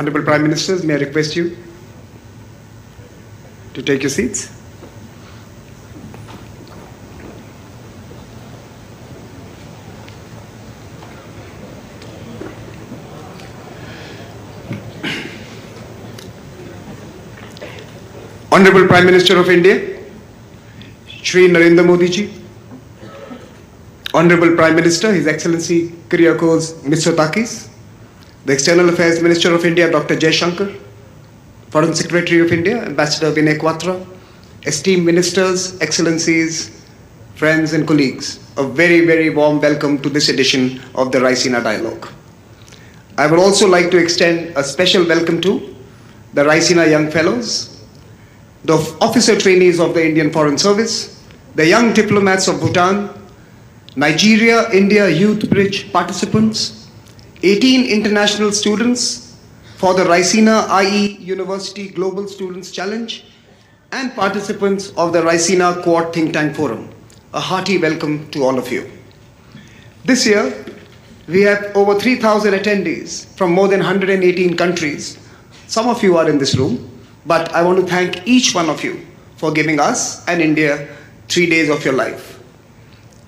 Honorable Prime Ministers, may I request you to take your seats? Honorable Prime Minister of India, Shri Narendra Modi ji, Honorable Prime Minister, His Excellency Kyriakos Mitsotakis, the External Affairs Minister of India, Dr. Jaishankar, Foreign Secretary of India, Ambassador Vinay Quatra, esteemed ministers, excellencies, friends and colleagues, a very, very warm welcome to this edition of the Raisina Dialogue. I would also like to extend a special welcome to the Raisina Young Fellows, the officer trainees of the Indian Foreign Service, the young diplomats of Bhutan, Nigeria, India Youth Bridge participants, 18 international students for the Raisina IE University Global Students Challenge, and participants of the Raisina Quad Think Tank Forum. A hearty welcome to all of you. This year, we have over 3,000 attendees from more than 118 countries. Some of you are in this room, but I want to thank each one of you for giving us and India 3 days of your life.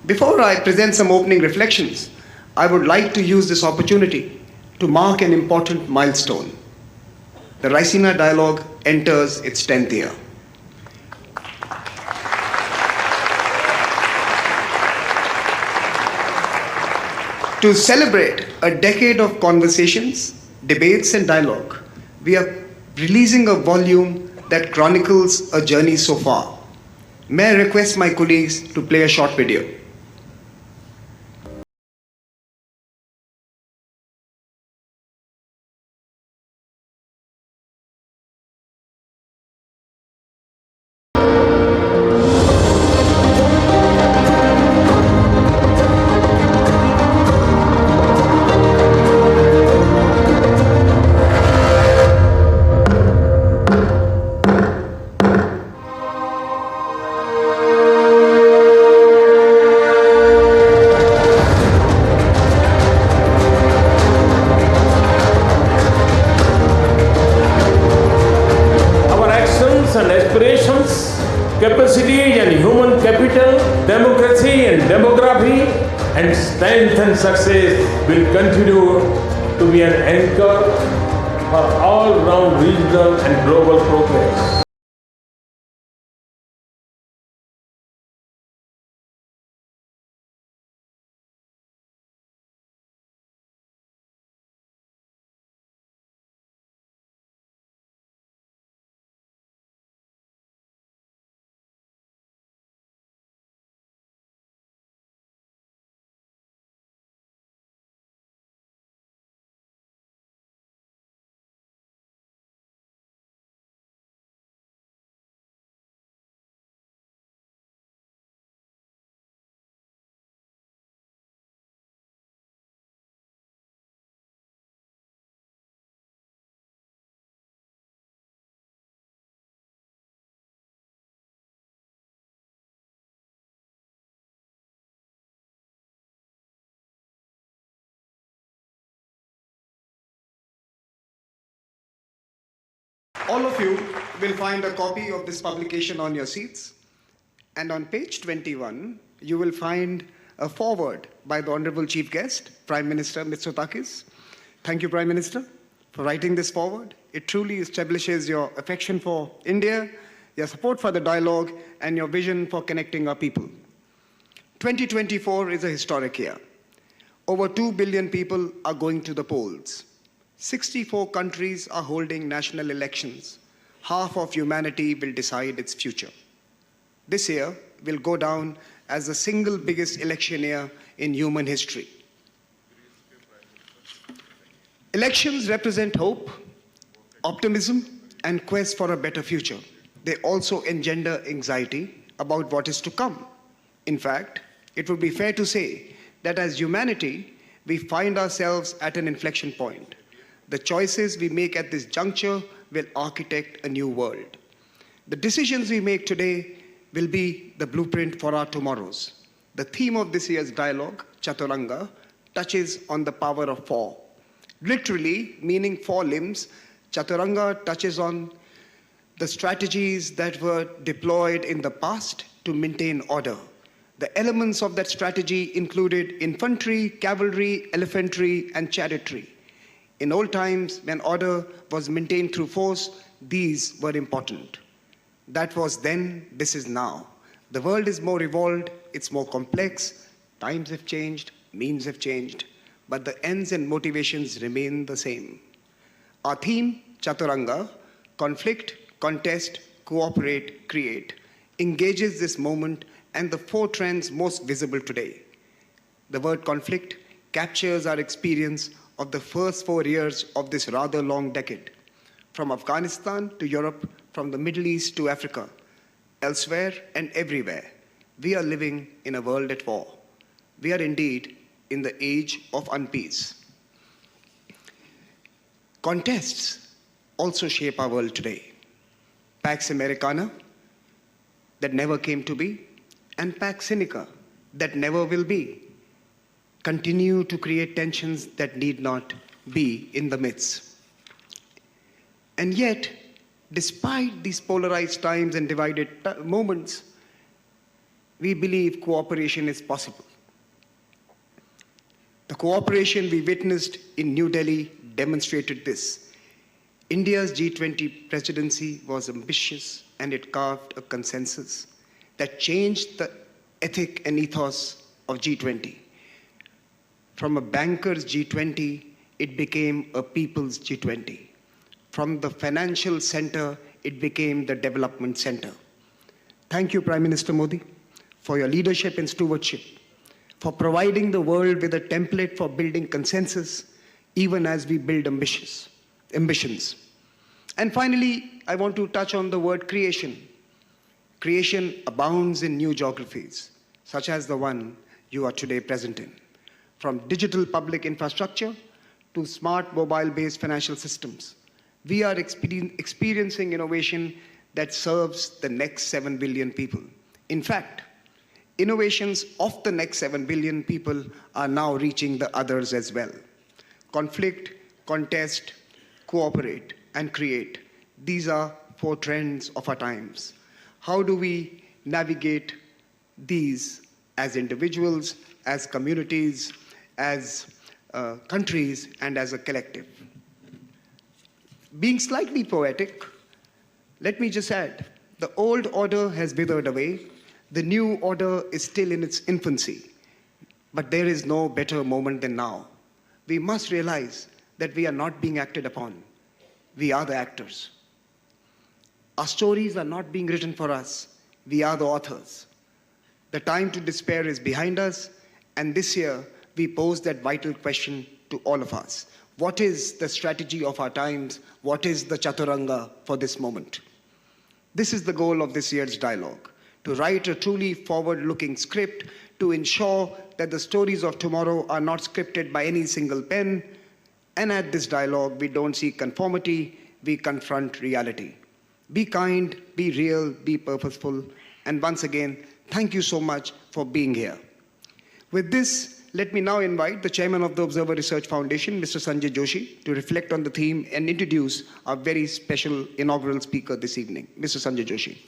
Before I present some opening reflections, I would like to use this opportunity to mark an important milestone. The Raisina Dialogue enters its 10th year. To celebrate a decade of conversations, debates and dialogue, we are releasing a volume that chronicles a journey so far. May I request my colleagues to play a short video. Capacity and human capital, democracy and demography, and strength and success will continue to be an anchor for all-round regional and global progress. All of you will find a copy of this publication on your seats. And on page 21, you will find a foreword by the Honorable Chief Guest, Prime Minister Mitsotakis. Thank you, Prime Minister, for writing this foreword. It truly establishes your affection for India, your support for the dialogue, and your vision for connecting our people. 2024 is a historic year. Over 2 billion people are going to the polls. 64 countries are holding national elections. Half of humanity will decide its future. This year will go down as the single biggest election year in human history. Elections represent hope, optimism, and quest for a better future. They also engender anxiety about what is to come. In fact, it would be fair to say that as humanity, we find ourselves at an inflection point. The choices we make at this juncture will architect a new world. The decisions we make today will be the blueprint for our tomorrows. The theme of this year's dialogue, Chaturanga, touches on the power of four. Literally, meaning four limbs, Chaturanga touches on the strategies that were deployed in the past to maintain order. The elements of that strategy included infantry, cavalry, elephantry, and chariotry. In old times, when order was maintained through force, these were important. That was then, this is now. The world is more evolved, it's more complex, times have changed, means have changed, but the ends and motivations remain the same. Our theme, Chaturanga, conflict, contest, cooperate, create, engages this moment and the four trends most visible today. The word conflict captures our experience of the first 4 years of this rather long decade, from Afghanistan to Europe, from the Middle East to Africa, elsewhere and everywhere. We are living in a world at war. We are indeed in the age of unpeace. Contests also shape our world today. Pax Americana, that never came to be, and Pax Sinica, that never will be, continue to create tensions that need not be in the midst. And yet, despite these polarized times and divided moments, we believe cooperation is possible. The cooperation we witnessed in New Delhi demonstrated this. India's G20 presidency was ambitious and it carved a consensus that changed the ethic and ethos of G20. From a banker's G20, it became a people's G20. From the financial center, it became the development center. Thank you, Prime Minister Modi, for your leadership and stewardship, for providing the world with a template for building consensus, even as we build ambitions. And finally, I want to touch on the word creation. Creation abounds in new geographies, such as the one you are today present in. From digital public infrastructure to smart mobile-based financial systems, we are experiencing innovation that serves the next 7 billion people. In fact, innovations of the next 7 billion people are now reaching the others as well. Conflict, contest, cooperate, and create. These are 4 trends of our times. How do we navigate these as individuals, as communities, as countries, and as a collective? Being slightly poetic, let me just add, the old order has withered away. The new order is still in its infancy. But there is no better moment than now. We must realize that we are not being acted upon. We are the actors. Our stories are not being written for us. We are the authors. The time to despair is behind us, and this year we pose that vital question to all of us. What is the strategy of our times? What is the Chaturanga for this moment? This is the goal of this year's dialogue, to write a truly forward-looking script to ensure that the stories of tomorrow are not scripted by any single pen. And at this dialogue, we don't seek conformity, we confront reality. Be kind, be real, be purposeful. And once again, thank you so much for being here. With this, let me now invite the chairman of the Observer Research Foundation, Mr. Sanjay Joshi, to reflect on the theme and introduce our very special inaugural speaker this evening, Mr. Sanjay Joshi.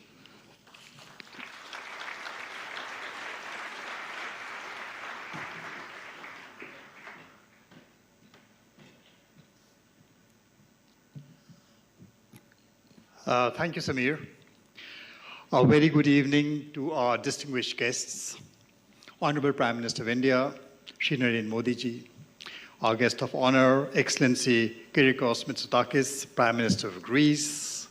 Thank you, Samir. A very good evening to our distinguished guests, Honorable Prime Minister of India, Shri Narendra Modi ji, our guest of honor, Excellency Kyriakos Mitsotakis, Prime Minister of Greece,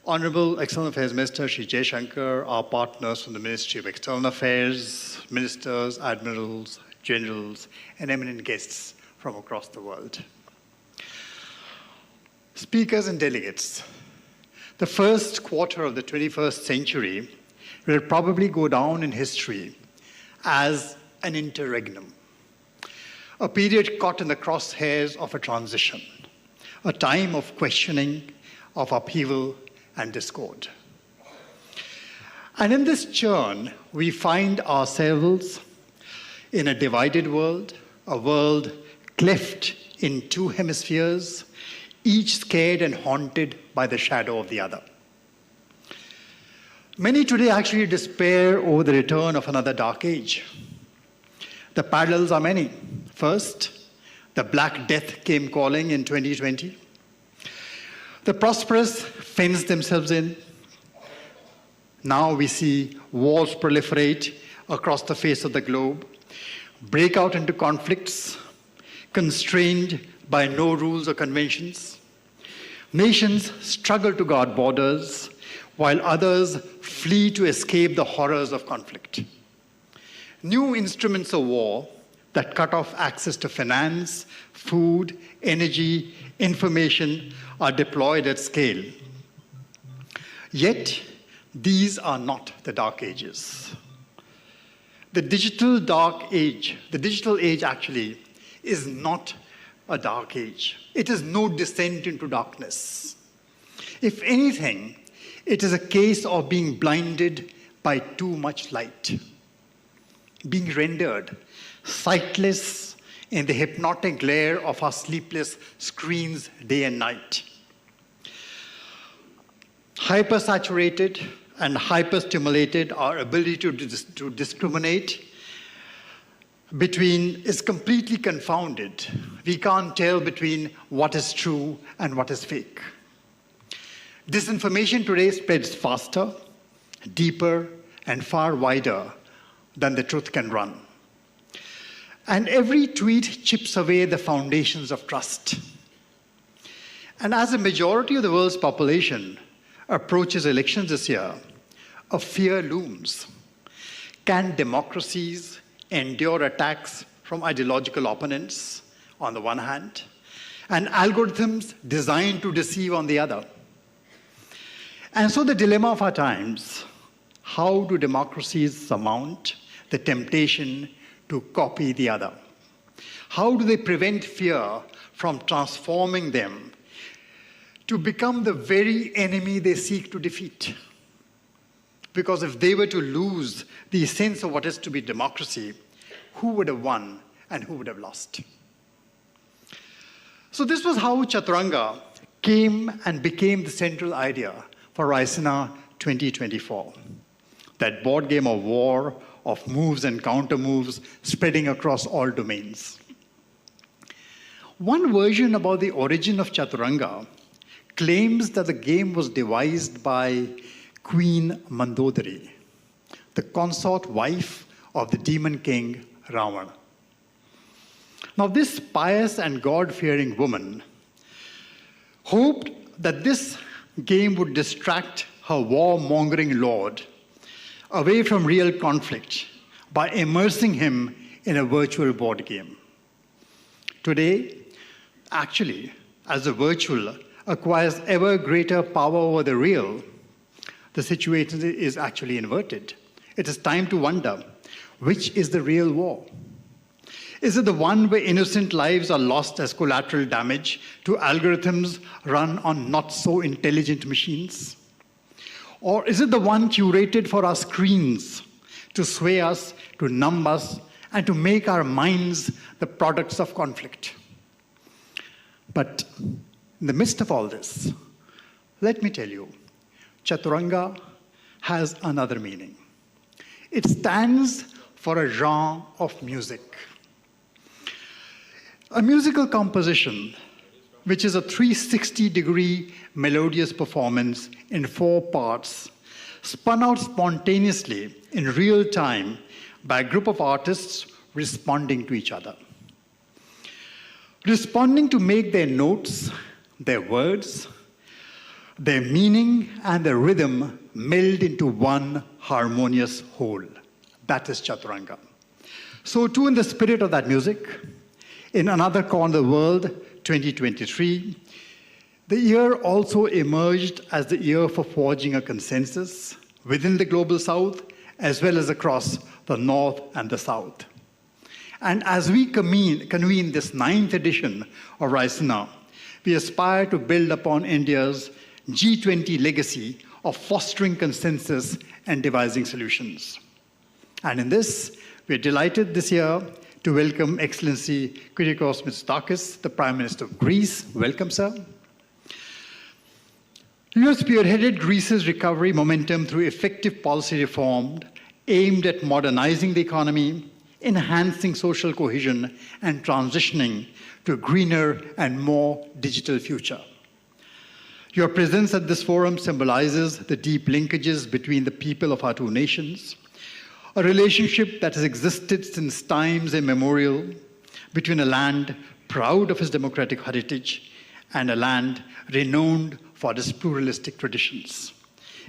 Honorable External Affairs Minister Shri Jaishankar, our partners from the Ministry of External Affairs, ministers, admirals, generals, and eminent guests from across the world. Speakers and delegates, the first quarter of the 21st century will probably go down in history as an interregnum, a period caught in the crosshairs of a transition, a time of questioning, of upheaval and discord. And in this churn, we find ourselves in a divided world, a world cleft in two hemispheres, each scared and haunted by the shadow of the other. Many today actually despair over the return of another dark age. The parallels are many. First, the Black Death came calling in 2020. The prosperous fenced themselves in. Now we see wars proliferate across the face of the globe, break out into conflicts, constrained by no rules or conventions. Nations struggle to guard borders, while others flee to escape the horrors of conflict. New instruments of war that cut off access to finance, food, energy, information are deployed at scale. Yet, these are not the dark ages. The digital age actually is not a dark age. It is no descent into darkness. If anything, it is a case of being blinded by too much light, being rendered sightless in the hypnotic glare of our sleepless screens day and night. Hypersaturated and hyperstimulated, our ability to discriminate between is completely confounded. We can't tell between what is true and what is fake. Disinformation today spreads faster, deeper, and far wider than the truth can run. And every tweet chips away the foundations of trust. And as a majority of the world's population approaches elections this year, a fear looms. Can democracies endure attacks from ideological opponents on the one hand, and algorithms designed to deceive on the other? And so the dilemma of our times, how do democracies surmount the temptation to copy the other? How do they prevent fear from transforming them to become the very enemy they seek to defeat? Because if they were to lose the sense of what is to be democracy, who would have won and who would have lost? So this was how Chaturanga came and became the central idea for Raisina 2024. That board game of war, of moves and counter moves spreading across all domains. One version about the origin of Chaturanga claims that the game was devised by Queen Mandodari, the consort wife of the demon king Ravana. Now, this pious and God-fearing woman hoped that this game would distract her war-mongering lord away from real conflict by immersing him in a virtual board game. Today, actually, as the virtual acquires ever greater power over the real, the situation is actually inverted. It is time to wonder, which is the real war? Is it the one where innocent lives are lost as collateral damage to algorithms run on not so intelligent machines? Or is it the one curated for our screens to sway us, to numb us, and to make our minds the products of conflict? But in the midst of all this, let me tell you, Chaturanga has another meaning. It stands for a genre of music. A musical composition, which is a 360-degree melodious performance in 4 parts, spun out spontaneously in real time by a group of artists responding to each other. Responding to make their notes, their words, their meaning, and their rhythm meld into one harmonious whole. That is Chaturanga. So too, in the spirit of that music, in another corner of the world, 2023, the year also emerged as the year for forging a consensus within the global south, as well as across the north and the south. And as we convene this 9th edition of Raisina, we aspire to build upon India's G20 legacy of fostering consensus and devising solutions. And in this, we're delighted this year to welcome Excellency Kyriakos Mitsotakis, the Prime Minister of Greece. Welcome, sir. You have spearheaded Greece's recovery momentum through effective policy reform aimed at modernizing the economy, enhancing social cohesion, and transitioning to a greener and more digital future. Your presence at this forum symbolizes the deep linkages between the people of our two nations, a relationship that has existed since times immemorial between a land proud of its democratic heritage and a land renowned for its pluralistic traditions.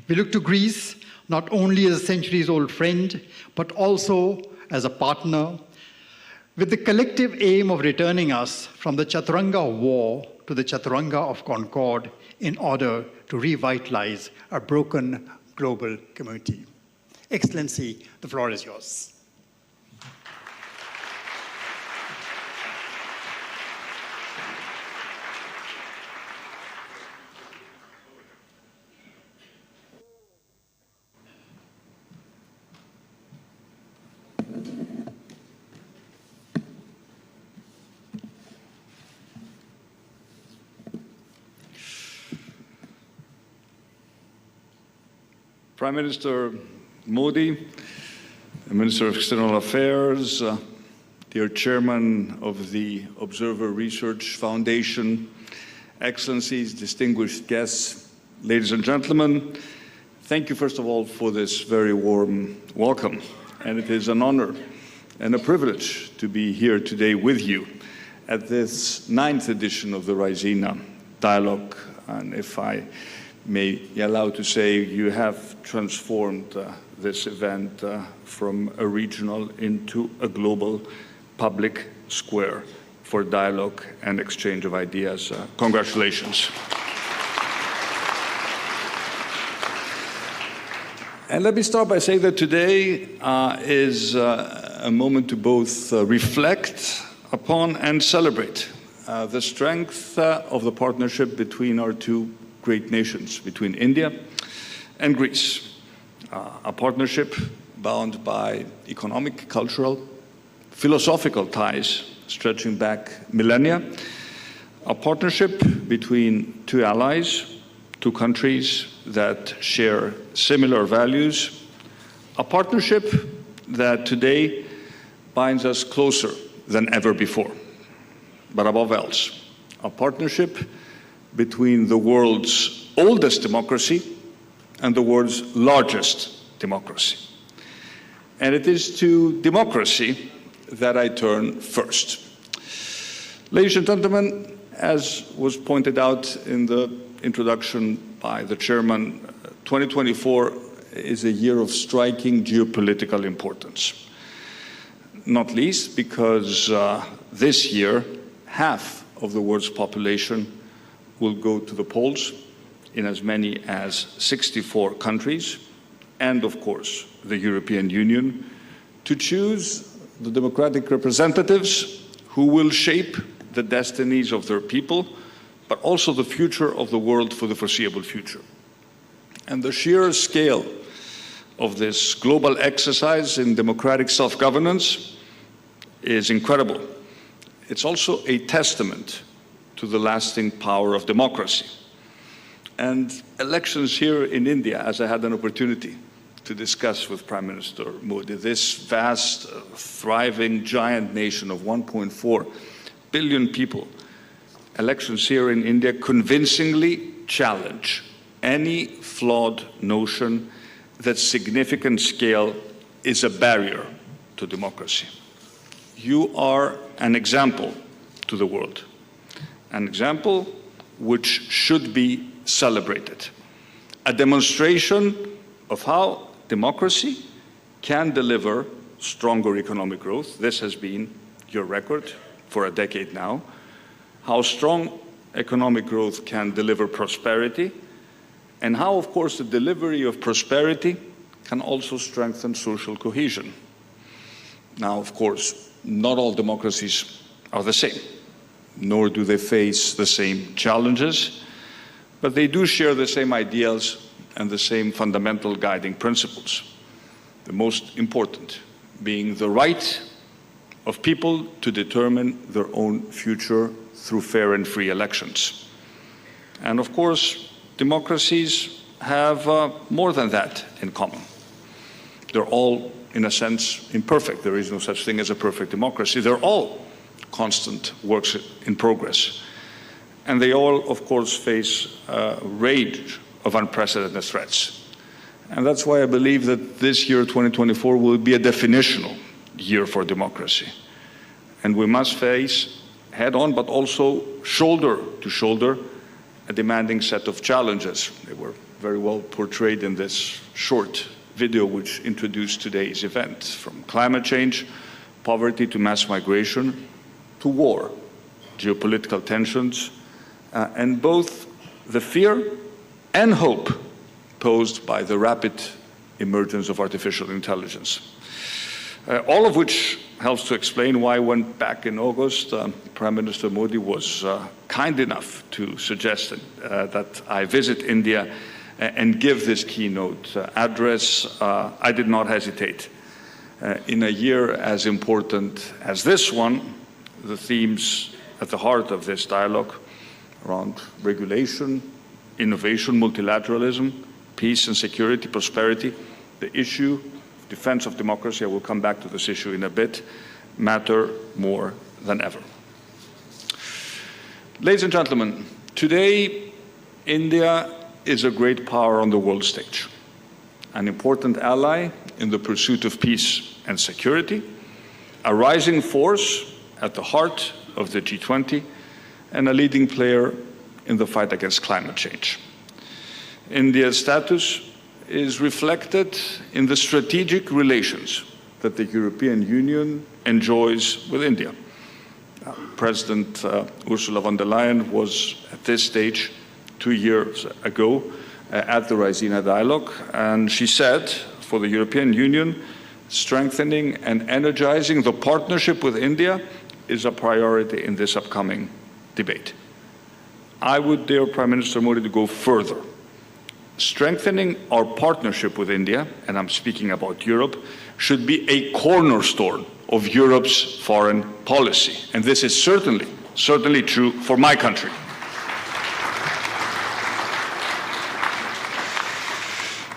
We look to Greece not only as a centuries-old friend, but also as a partner with the collective aim of returning us from the Chaturanga of war to the Chaturanga of concord in order to revitalize a broken global community. Excellency, the floor is yours. Prime Minister Modi, the Minister of External Affairs, dear Chairman of the Observer Research Foundation, Excellencies, distinguished guests, ladies and gentlemen, thank you first of all for this very warm welcome. And it is an honor and a privilege to be here today with you at this 9th edition of the Raisina Dialogue. And if I may be allowed to say, you have transformed this event from a regional into a global public square for dialogue and exchange of ideas. Congratulations. And let me start by saying that today is a moment to both reflect upon and celebrate the strength of the partnership between our two great nations, between India and Greece. A partnership bound by economic, cultural, philosophical ties stretching back millennia. A partnership between two allies, two countries that share similar values. A partnership that today binds us closer than ever before. But above else, a partnership between the world's oldest democracy and the world's largest democracy. And it is to democracy that I turn first. Ladies and gentlemen, as was pointed out in the introduction by the chairman, 2024 is a year of striking geopolitical importance. Not least because this year, half of the world's population will go to the polls in as many as 64 countries, and of course, the European Union, to choose the democratic representatives who will shape the destinies of their people, but also the future of the world for the foreseeable future. And the sheer scale of this global exercise in democratic self-governance is incredible. It's also a testament to the lasting power of democracy. And elections here in India, as I had an opportunity to discuss with Prime Minister Modi, this vast, thriving, giant nation of 1.4 billion people, elections here in India convincingly challenge any flawed notion that significant scale is a barrier to democracy. You are an example to the world. An example which should be celebrated. A demonstration of how democracy can deliver stronger economic growth. This has been your record for a decade now. How strong economic growth can deliver prosperity, and how, of course, the delivery of prosperity can also strengthen social cohesion. Now, of course, not all democracies are the same, nor do they face the same challenges, but they do share the same ideals and the same fundamental guiding principles. The most important being the right of people to determine their own future through fair and free elections. And of course, democracies have more than that in common. They're all, in a sense, imperfect. There is no such thing as a perfect democracy. They're all constant works in progress. And they all, of course, face a range of unprecedented threats. And that's why I believe that this year, 2024, will be a definitional year for democracy. And we must face head-on, but also shoulder to shoulder, a demanding set of challenges. They were very well portrayed in this short video which introduced today's event, from climate change, poverty to mass migration, to war, geopolitical tensions, and both the fear and hope posed by the rapid emergence of artificial intelligence. All of which helps to explain why, when back in August, Prime Minister Modi was kind enough to suggest that I visit India and give this keynote address, I did not hesitate. In a year as important as this one, the themes at the heart of this dialogue around regulation, innovation, multilateralism, peace and security, prosperity, the issue, defense of democracy, I will come back to this issue in a bit, matter more than ever. Ladies and gentlemen, today India is a great power on the world stage, an important ally in the pursuit of peace and security, a rising force at the heart of the G20, and a leading player in the fight against climate change. India's status is reflected in the strategic relations that the European Union enjoys with India. President Ursula von der Leyen was at this stage 2 years ago at the Raisina Dialogue, and she said, for the European Union, strengthening and energizing the partnership with India is a priority in this upcoming debate. I would dare Prime Minister Modi to go further. Strengthening our partnership with India, and I'm speaking about Europe, should be a cornerstone of Europe's foreign policy. And this is certainly true for my country.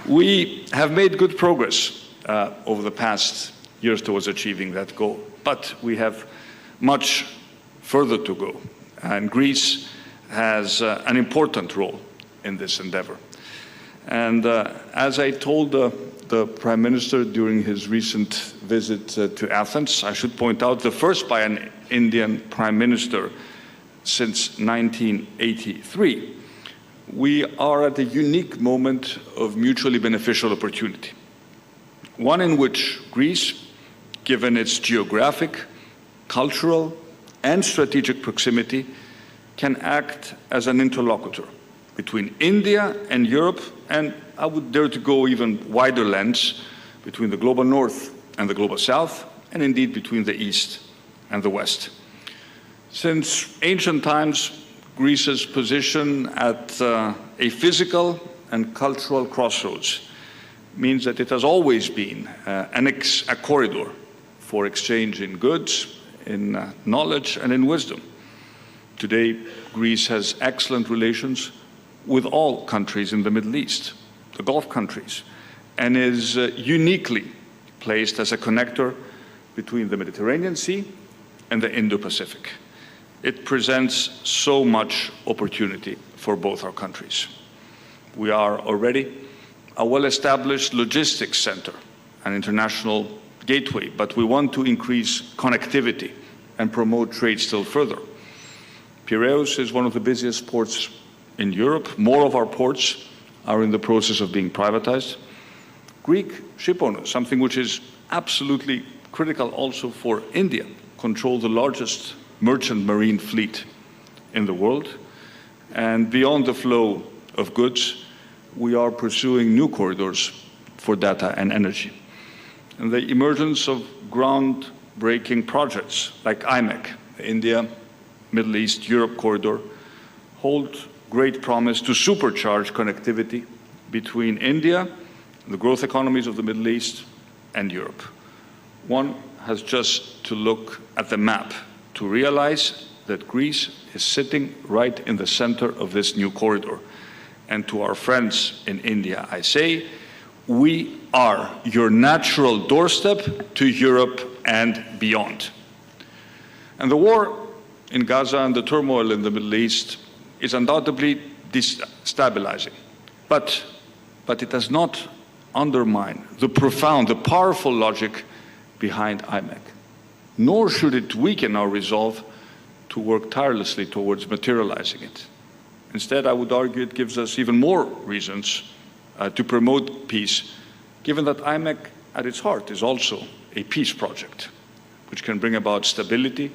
We have made good progress over the past years towards achieving that goal, but we have much further to go. And Greece has an important role in this endeavor. And as I told the Prime Minister during his recent visit to Athens, I should point out the first by an Indian Prime Minister since 1983, we are at a unique moment of mutually beneficial opportunity. One in which Greece, given its geographic, cultural, and strategic proximity, can act as an interlocutor between India and Europe, and I would dare to go even wider lens, between the global north and the global south, and indeed between the east and the west. Since ancient times, Greece's position at a physical and cultural crossroads means that it has always been a corridor for exchange in goods, in knowledge, and in wisdom. Today, Greece has excellent relations with all countries in the Middle East, the Gulf countries, and is uniquely placed as a connector between the Mediterranean Sea and the Indo-Pacific. It presents so much opportunity for both our countries. We are already a well-established logistics center, an international gateway, but we want to increase connectivity and promote trade still further. Piraeus is one of the busiest ports in Europe. More of our ports are in the process of being privatized. Greek shipowners, something which is absolutely critical also for India, control the largest merchant marine fleet in the world. And beyond the flow of goods, we are pursuing new corridors for data and energy. And the emergence of groundbreaking projects like IMEC, the India, Middle East, Europe corridor, hold great promise to supercharge connectivity between India, the growth economies of the Middle East, and Europe. One has just to look at the map to realize that Greece is sitting right in the center of this new corridor. And to our friends in India, I say, we are your natural doorstep to Europe and beyond. And the war in Gaza and the turmoil in the Middle East is undoubtedly destabilizing. But it does not undermine the profound, the powerful logic behind IMEC. Nor should it weaken our resolve to work tirelessly towards materializing it. Instead, I would argue it gives us even more reasons to promote peace, given that IMEC at its heart is also a peace project, which can bring about stability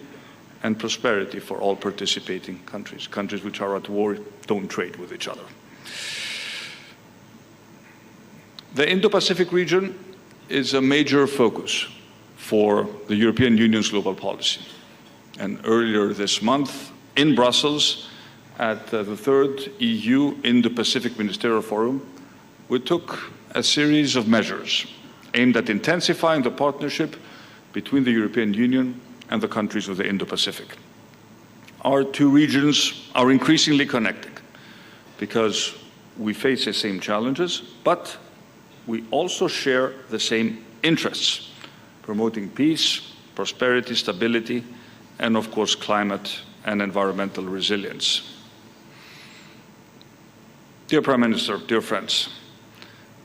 and prosperity for all participating countries. Countries which are at war don't trade with each other. The Indo-Pacific region is a major focus for the European Union's global policy. And earlier this month, in Brussels, at the third EU Indo-Pacific Ministerial Forum, we took a series of measures aimed at intensifying the partnership between the European Union and the countries of the Indo-Pacific. Our two regions are increasingly connected because we face the same challenges, but we also share the same interests, promoting peace, prosperity, stability, and of course climate and environmental resilience. Dear Prime Minister, dear friends,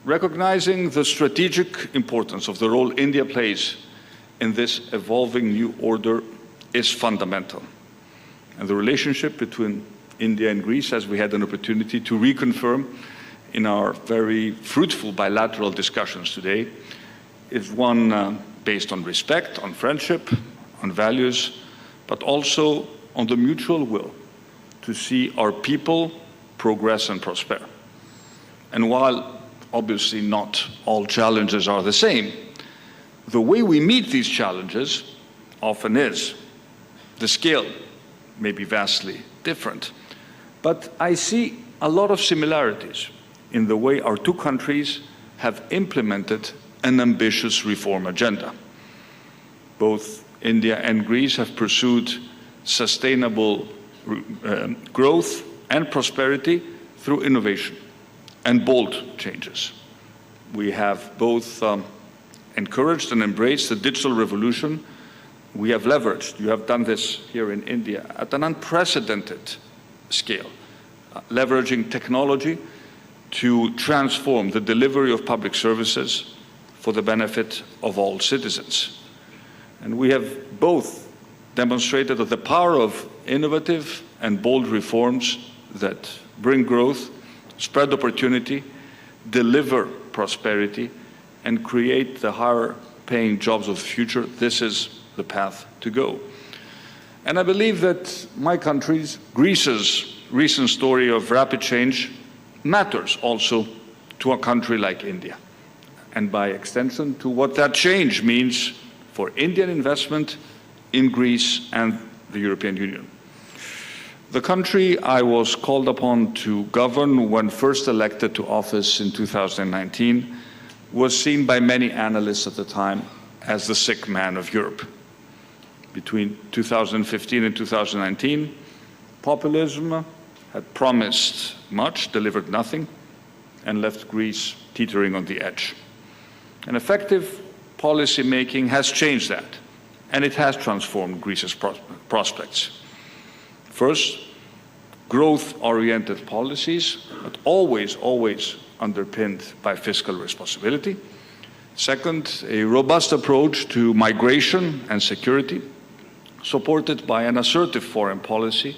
recognizing the strategic importance of the role India plays in this evolving new order is fundamental. And the relationship between India and Greece, as we had an opportunity to reconfirm in our very fruitful bilateral discussions today, is one based on respect, on friendship, on values, but also on the mutual will to see our people progress and prosper. And while obviously not all challenges are the same, the way we meet these challenges often is. The scale may be vastly different, but I see a lot of similarities in the way our two countries have implemented an ambitious reform agenda. Both India and Greece have pursued sustainable growth and prosperity through innovation and bold changes. We have both encouraged and embraced the digital revolution. We have leveraged, you have done this here in India, at an unprecedented scale, leveraging technology to transform the delivery of public services for the benefit of all citizens. And we have both demonstrated that the power of innovative and bold reforms that bring growth, spread opportunity, deliver prosperity, and create the higher-paying jobs of the future, this is the path to go. And I believe that my country's, Greece's, recent story of rapid change matters also to a country like India, and by extension to what that change means for Indian investment in Greece and the European Union. The country I was called upon to govern when first elected to office in 2019 was seen by many analysts at the time as the sick man of Europe. Between 2015 and 2019, populism had promised much, delivered nothing, and left Greece teetering on the edge. And effective policy making has changed that, and it has transformed Greece's prospects. First, growth-oriented policies, but always underpinned by fiscal responsibility. Second, a robust approach to migration and security, supported by an assertive foreign policy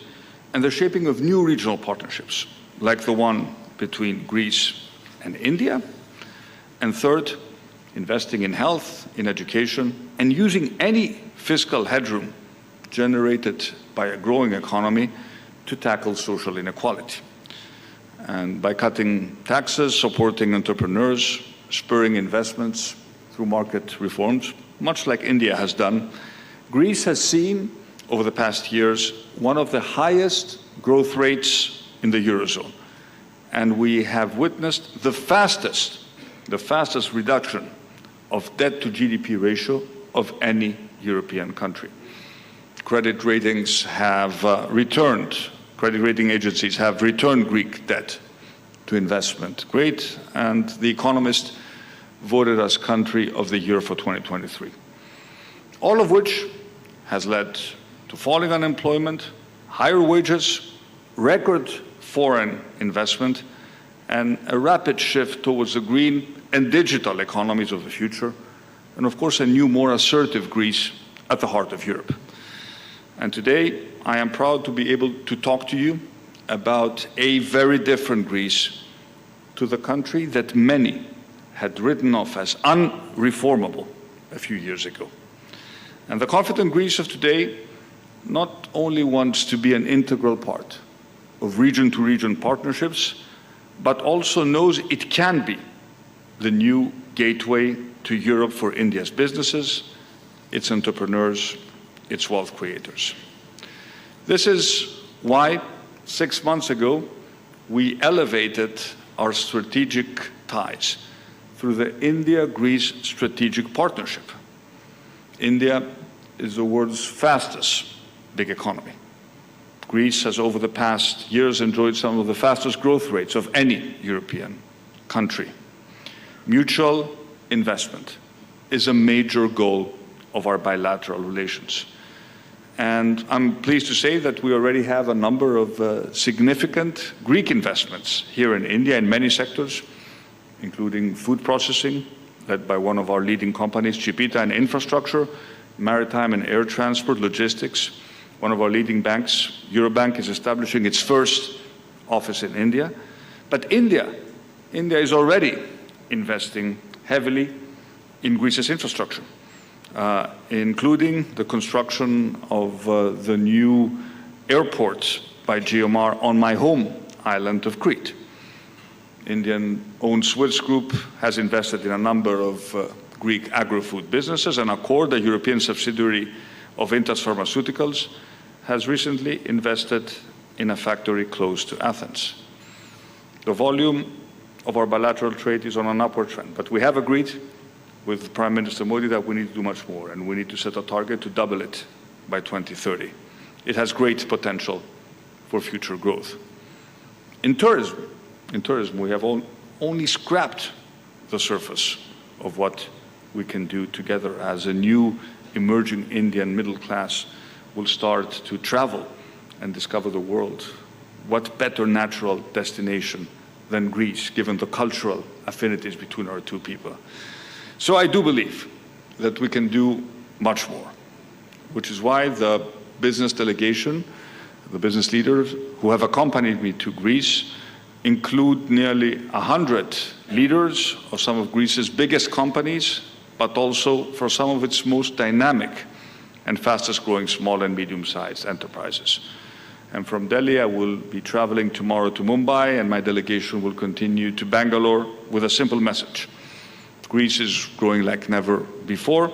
and the shaping of new regional partnerships, like the one between Greece and India. And third, investing in health, in education, and using any fiscal headroom generated by a growing economy to tackle social inequality. And by cutting taxes, supporting entrepreneurs, spurring investments through market reforms, much like India has done, Greece has seen over the past years one of the highest growth rates in the Eurozone. And we have witnessed the fastest reduction of debt to GDP ratio of any European country. Credit ratings have returned, credit rating agencies have returned Greek debt to investment grade, and The Economist voted us Country of the Year for 2023. All of which has led to falling unemployment, higher wages, record foreign investment, and a rapid shift towards the green and digital economies of the future, and of course a new, more assertive Greece at the heart of Europe. And today, I am proud to be able to talk to you about a very different Greece to the country that many had written off as unreformable a few years ago. And the confident Greece of today not only wants to be an integral part of region-to-region partnerships, but also knows it can be the new gateway to Europe for India's businesses, its entrepreneurs, its wealth creators. This is why 6 months ago we elevated our strategic ties through the India-Greece Strategic Partnership. India is the world's fastest big economy. Greece has over the past years enjoyed some of the fastest growth rates of any European country. Mutual investment is a major goal of our bilateral relations. And I'm pleased to say that we already have a number of significant Greek investments here in India in many sectors, including food processing, led by one of our leading companies, Chipita, and infrastructure, maritime and air transport, logistics. One of our leading banks, Eurobank, is establishing its first office in India. But India is already investing heavily in Greece's infrastructure, including the construction of the new airport by GMR on my home island of Crete. Indian-owned Swiss Group has invested in a number of Greek agri-food businesses, and Accord, a European subsidiary of Intas Pharmaceuticals, has recently invested in a factory close to Athens. The volume of our bilateral trade is on an upward trend, but we have agreed with Prime Minister Modi that we need to do much more, and we need to set a target to double it by 2030. It has great potential for future growth. In tourism, we have only scrapped the surface of what we can do together as a new emerging Indian middle class will start to travel and discover the world. What better natural destination than Greece, given the cultural affinities between our two people? So I do believe that we can do much more, which is why the business delegation, the business leaders who have accompanied me to Greece, include nearly 100 leaders of some of Greece's biggest companies, but also for some of its most dynamic and fastest growing small and medium-sized enterprises. And from Delhi, I will be traveling tomorrow to Mumbai, and my delegation will continue to Bangalore with a simple message. Greece is growing like never before,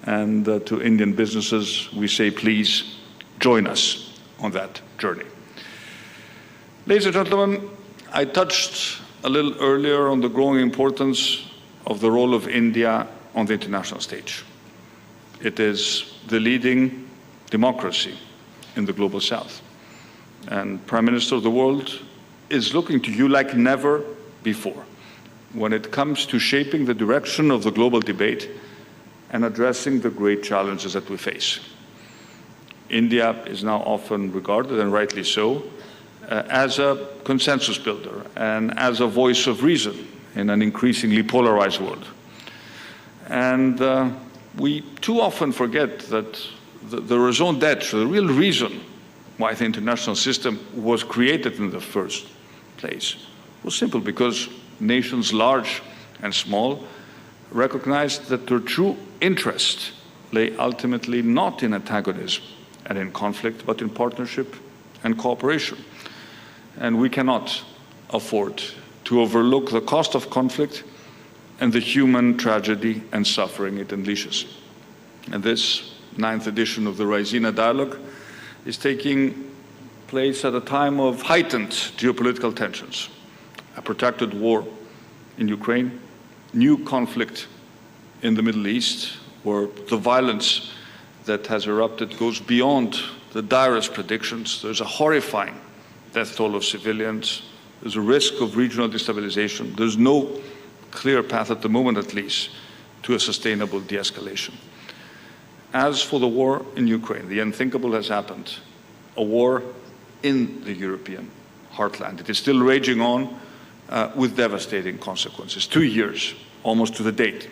and to Indian businesses, we say, please join us on that journey. Ladies and gentlemen, I touched a little earlier on the growing importance of the role of India on the international stage. It is the leading democracy in the global south. And Prime Minister of the world is looking to you like never before when it comes to shaping the direction of the global debate and addressing the great challenges that we face. India is now often regarded, and rightly so, as a consensus builder and as a voice of reason in an increasingly polarized world. And we too often forget that the raison d'etre, the real reason why the international system was created in the first place was simple, because nations large and small recognized that their true interest lay ultimately not in antagonism and in conflict, but in partnership and cooperation. And we cannot afford to overlook the cost of conflict and the human tragedy and suffering it unleashes. And this 9th edition of the Raisina Dialogue is taking place at a time of heightened geopolitical tensions, a protracted war in Ukraine, new conflict in the Middle East, where the violence that has erupted goes beyond the direst predictions. There's a horrifying death toll of civilians. There's a risk of regional destabilization. There's no clear path, at the moment at least, to a sustainable de-escalation. As for the war in Ukraine, the unthinkable has happened. A war in the European heartland. It is still raging on with devastating consequences. 2 years, almost to the date,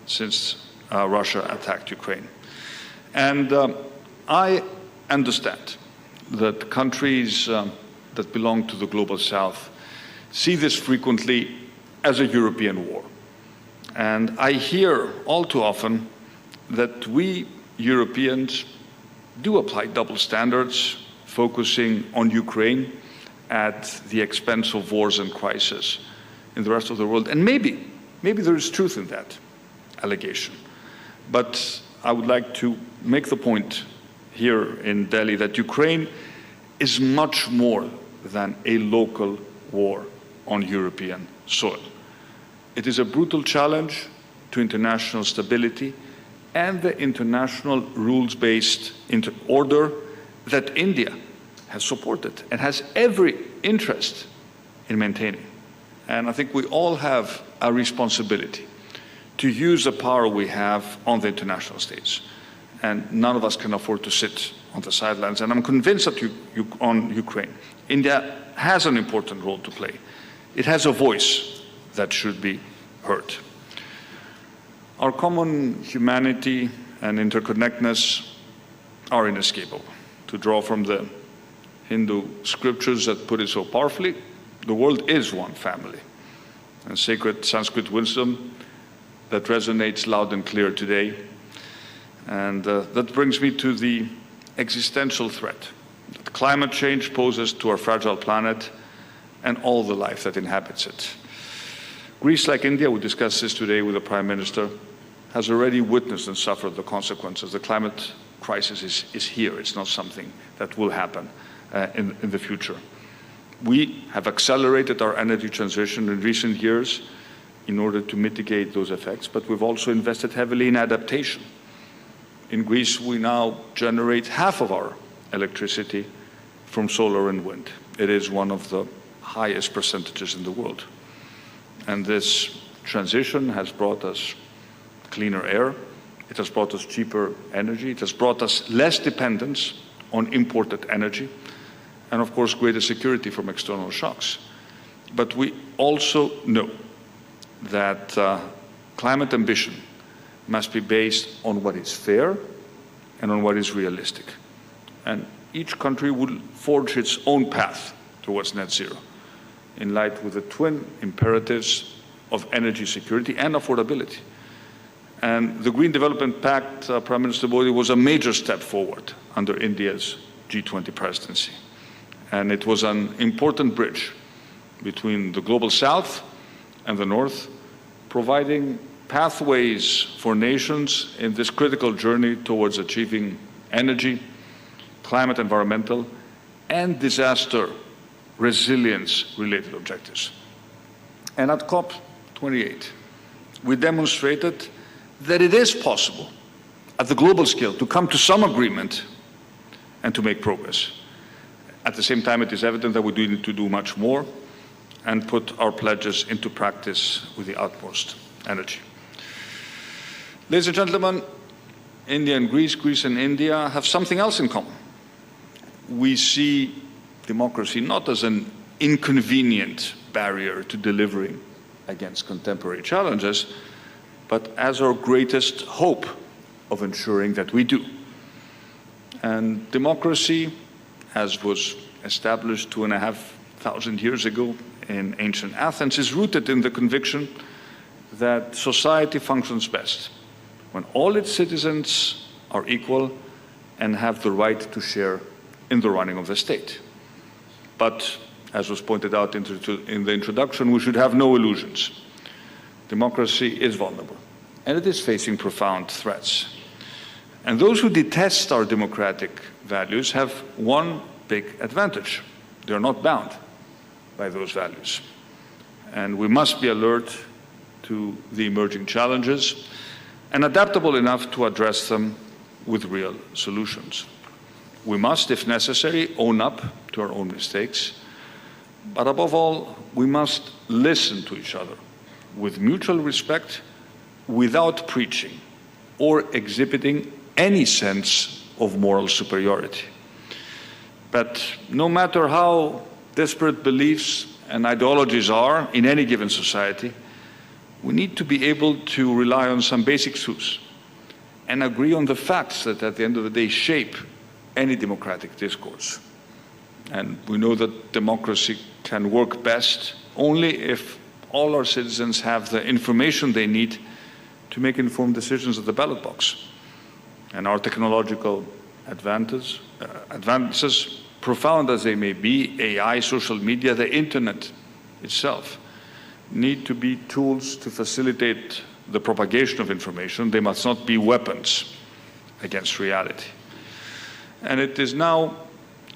since Russia attacked Ukraine. And I understand that countries that belong to the global south see this frequently as a European war. And I hear all too often that we Europeans do apply double standards, focusing on Ukraine at the expense of wars and crises in the rest of the world. And maybe there is truth in that allegation. But I would like to make the point here in Delhi that Ukraine is much more than a local war on European soil. It is a brutal challenge to international stability and the international rules-based order that India has supported and has every interest in maintaining. And I think we all have a responsibility to use the power we have on the international stage. And none of us can afford to sit on the sidelines. And I'm convinced that on Ukraine, India has an important role to play. It has a voice that should be heard. Our common humanity and interconnectedness are inescapable. To draw from the Hindu scriptures that put it so powerfully, the world is one family. And sacred Sanskrit wisdom that resonates loud and clear today. And that brings me to the existential threat that climate change poses to our fragile planet and all the life that inhabits it. Greece, like India, we discussed this today with the Prime Minister, has already witnessed and suffered the consequences. The climate crisis is here. It's not something that will happen in the future. We have accelerated our energy transition in recent years in order to mitigate those effects, but we've also invested heavily in adaptation. In Greece, we now generate half of our electricity from solar and wind. It is one of the highest percentages in the world. And this transition has brought us cleaner air, it has brought us cheaper energy, it has brought us less dependence on imported energy, and of course greater security from external shocks. But we also know that climate ambition must be based on what is fair and on what is realistic. And each country will forge its own path towards net zero in light with the twin imperatives of energy security and affordability. And the Green Development Pact, Prime Minister Modi, was a major step forward under India's G20 presidency. And it was an important bridge between the global south and the north, providing pathways for nations in this critical journey towards achieving energy, climate, environmental, and disaster resilience-related objectives. And at COP28, we demonstrated that it is possible at the global scale to come to some agreement and to make progress. At the same time, it is evident that we do need to do much more and put our pledges into practice with the utmost energy. Ladies and gentlemen, India and Greece, Greece and India have something else in common. We see democracy not as an inconvenient barrier to delivering against contemporary challenges, but as our greatest hope of ensuring that we do. And democracy, as was established 2,500 years ago in ancient Athens, is rooted in the conviction that society functions best when all its citizens are equal and have the right to share in the running of the state. But, as was pointed out in the introduction, we should have no illusions. Democracy is vulnerable, and it is facing profound threats. And those who detest our democratic values have one big advantage. They are not bound by those values. And we must be alert to the emerging challenges and adaptable enough to address them with real solutions. We must, if necessary, own up to our own mistakes, but above all, we must listen to each other with mutual respect, without preaching or exhibiting any sense of moral superiority. But no matter how disparate beliefs and ideologies are in any given society, we need to be able to rely on some basic truths and agree on the facts that at the end of the day shape any democratic discourse. And we know that democracy can work best only if all our citizens have the information they need to make informed decisions at the ballot box. And our technological advances, profound as they may be, AI, social media, the internet itself, need to be tools to facilitate the propagation of information. They must not be weapons against reality. And it is now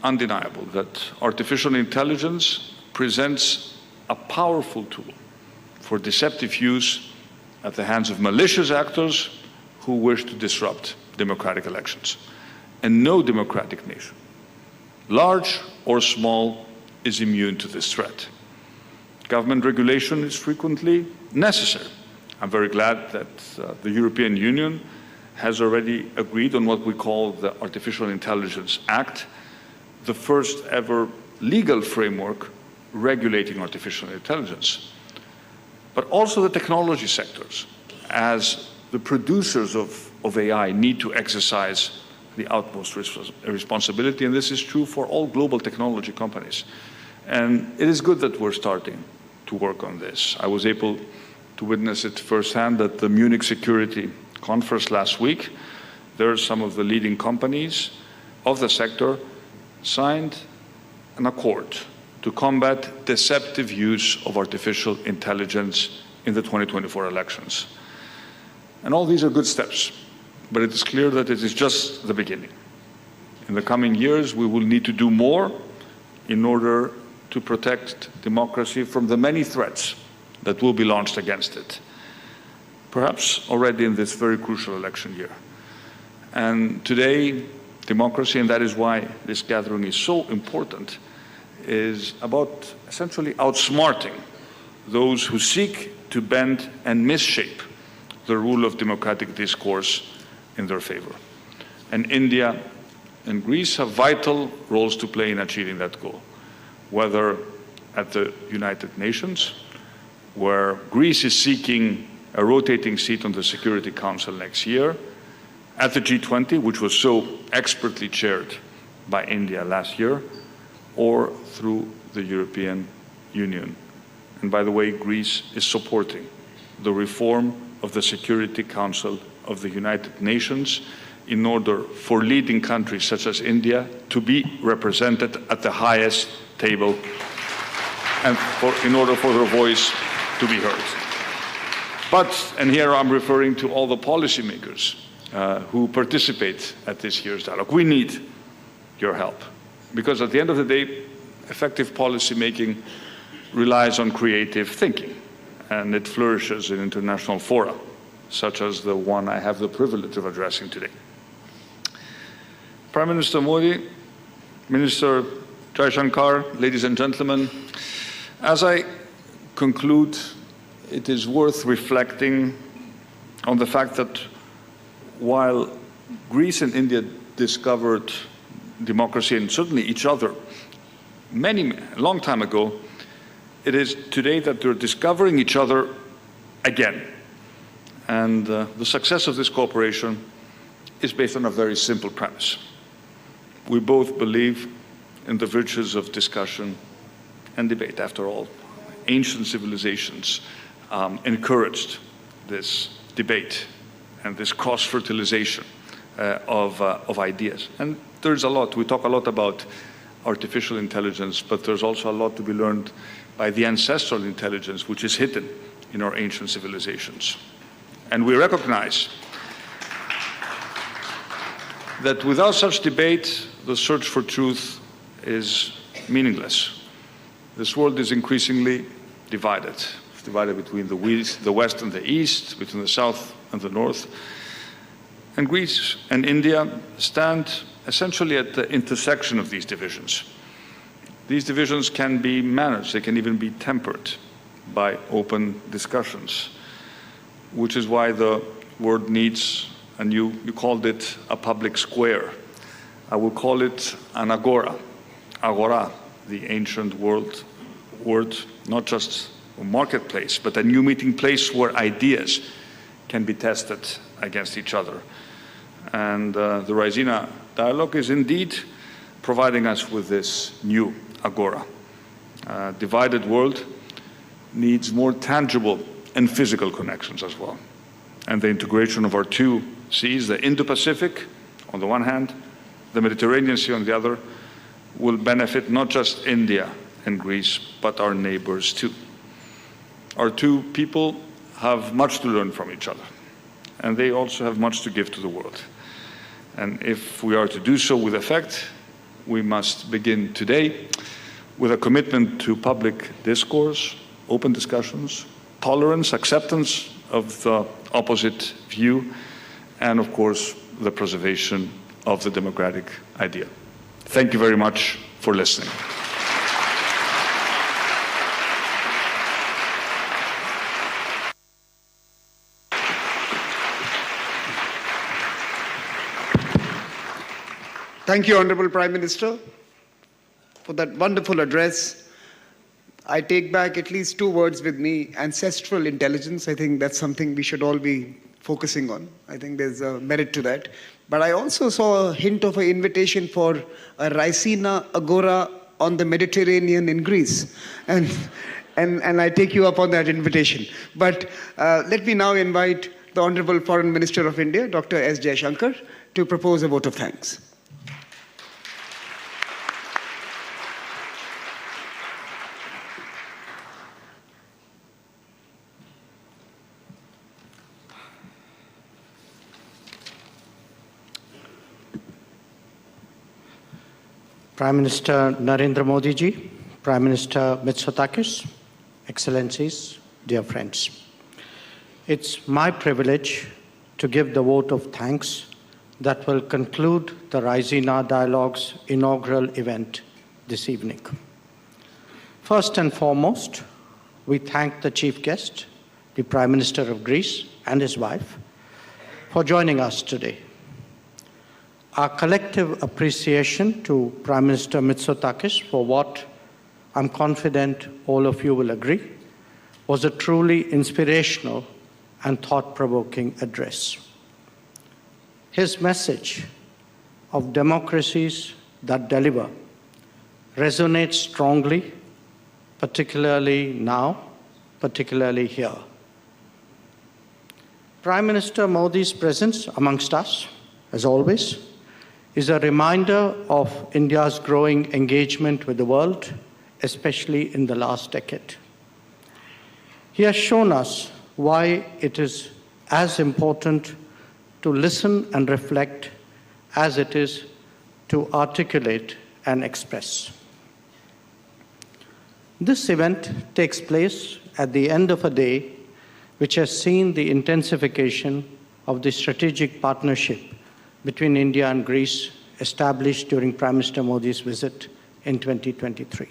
undeniable that artificial intelligence presents a powerful tool for deceptive use at the hands of malicious actors who wish to disrupt democratic elections. And no democratic nation, large or small, is immune to this threat. Government regulation is frequently necessary. I'm very glad that the European Union has already agreed on what we call the Artificial Intelligence Act, the first ever legal framework regulating artificial intelligence. But also the technology sectors, as the producers of AI, need to exercise the utmost responsibility, and this is true for all global technology companies. And it is good that we're starting to work on this. I was able to witness it firsthand at the Munich Security Conference last week. There are some of the leading companies of the sector signed an accord to combat deceptive use of artificial intelligence in the 2024 elections. And all these are good steps, but it is clear that it is just the beginning. In the coming years, we will need to do more in order to protect democracy from the many threats that will be launched against it, perhaps already in this very crucial election year. And today, democracy, and that is why this gathering is so important, is about essentially outsmarting those who seek to bend and misshape the rule of democratic discourse in their favor. And India and Greece have vital roles to play in achieving that goal, whether at the United Nations, where Greece is seeking a rotating seat on the Security Council next year, at the G20, which was so expertly chaired by India last year, or through the European Union. And by the way, Greece is supporting the reform of the Security Council of the United Nations in order for leading countries such as India to be represented at the highest table and in order for their voice to be heard. But, and here I'm referring to all the policymakers who participate at this year's dialogue, we need your help. Because at the end of the day, effective policy making relies on creative thinking, and it flourishes in international fora, such as the one I have the privilege of addressing today. Prime Minister Modi, Minister Jaishankar, ladies and gentlemen, as I conclude, it is worth reflecting on the fact that while Greece and India discovered democracy and certainly each other a long time ago, it is today that they're discovering each other again. And the success of this cooperation is based on a very simple premise. We both believe in the virtues of discussion and debate. After all, ancient civilizations encouraged this debate and this cross-fertilization of ideas. And there's a lot. We talk a lot about artificial intelligence, but there's also a lot to be learned by the ancestral intelligence which is hidden in our ancient civilizations. And we recognize that without such debate, the search for truth is meaningless. This world is increasingly divided. It's divided between the West and the East, between the South and the north. And Greece and India stand essentially at the intersection of these divisions. These divisions can be managed, they can even be tempered by open discussions, which is why the world needs, and you called it a public square. I will call it an agora, the ancient world word, not just a marketplace, but a new meeting place where ideas can be tested against each other. And the Raisina Dialogue is indeed providing us with this new agora. A divided world needs more tangible and physical connections as well. And the integration of our two seas, the Indo-Pacific on the one hand, the Mediterranean Sea on the other, will benefit not just India and Greece, but our neighbors too. Our two people have much to learn from each other, and they also have much to give to the world. And if we are to do so with effect, we must begin today with a commitment to public discourse, open discussions, tolerance, acceptance of the opposite view, and of course, the preservation of the democratic idea. Thank you very much for listening. Thank you, Honorable Prime Minister, for that wonderful address. I take back at least two words with me: ancestral intelligence. I think that's something we should all be focusing on. I think there's a merit to that. But I also saw a hint of an invitation for a Raisina Agora on the Mediterranean in Greece. And I take you up on that invitation. But let me now invite the Honorable Foreign Minister of India, Dr. S. Jaishankar, to propose a vote of thanks. Prime Minister Narendra Modi ji, Prime Minister Mitsotakis, Excellencies, dear friends. It's my privilege to give the vote of thanks that will conclude the Raisina Dialogue's inaugural event this evening. First and foremost, we thank the chief guest, the Prime Minister of Greece and his wife, for joining us today. Our collective appreciation to Prime Minister Mitsotakis for what I'm confident all of you will agree was a truly inspirational and thought-provoking address. His message of democracies that deliver resonates strongly, particularly now, particularly here. Prime Minister Modi's presence amongst us, as always, is a reminder of India's growing engagement with the world, especially in the last decade. He has shown us why it is as important to listen and reflect as it is to articulate and express. This event takes place at the end of a day which has seen the intensification of the strategic partnership between India and Greece established during Prime Minister Modi's visit in 2023.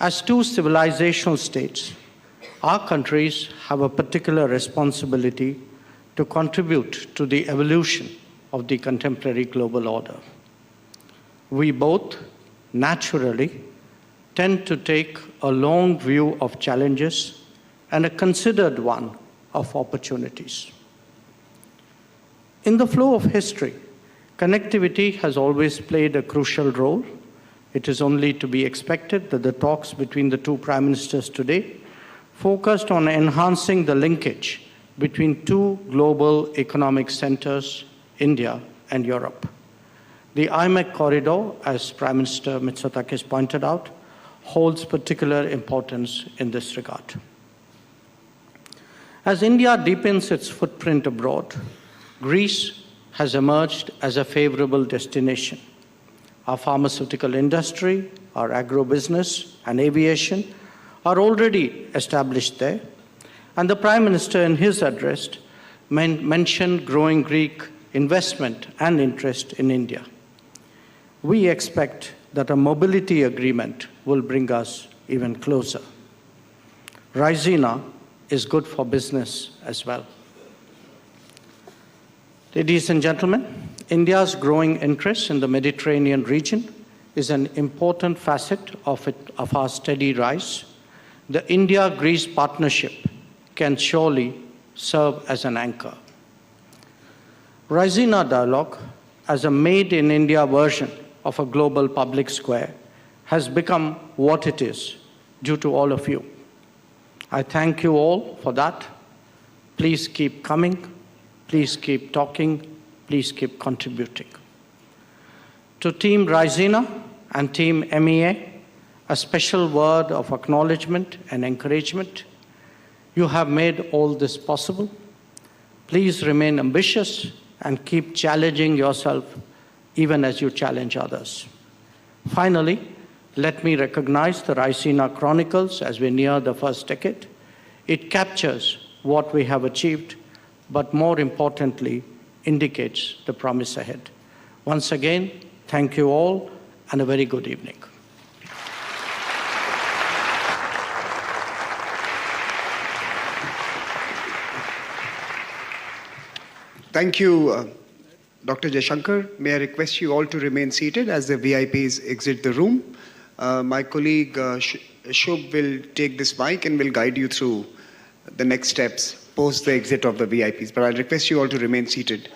As two civilizational states, our countries have a particular responsibility to contribute to the evolution of the contemporary global order. We both, naturally, tend to take a long view of challenges and a considered one of opportunities. In the flow of history, connectivity has always played a crucial role. It is only to be expected that the talks between the two prime ministers today focused on enhancing the linkage between two global economic centers, India and Europe. The IMEC corridor, as Prime Minister Mitsotakis pointed out, holds particular importance in this regard. As India deepens its footprint abroad, Greece has emerged as a favorable destination. Our pharmaceutical industry, our agro-business and aviation are already established there, and the Prime Minister in his address mentioned growing Greek investment and interest in India. We expect that a mobility agreement will bring us even closer. Raisina is good for business as well. Ladies and gentlemen, India's growing interest in the Mediterranean region is an important facet of our steady rise. The India-Greece partnership can surely serve as an anchor. Raisina Dialogue, as a made-in-India version of a global public square, has become what it is due to all of you. I thank you all for that. Please keep coming. Please keep talking. Please keep contributing. To Team Raisina and Team MEA, a special word of acknowledgement and encouragement. You have made all this possible. Please remain ambitious and keep challenging yourself even as you challenge others. Finally, let me recognize the Raisina Chronicles as we near the first decade. It captures what we have achieved, but more importantly, indicates the promise ahead. Once again, thank you all, and a very good evening. Thank you, Dr. Jaishankar. May I request you all to remain seated as the VIPs exit the room. My colleague Shubh will take this mic and will guide you through the next steps post the exit of the VIPs. But I request you all to remain seated.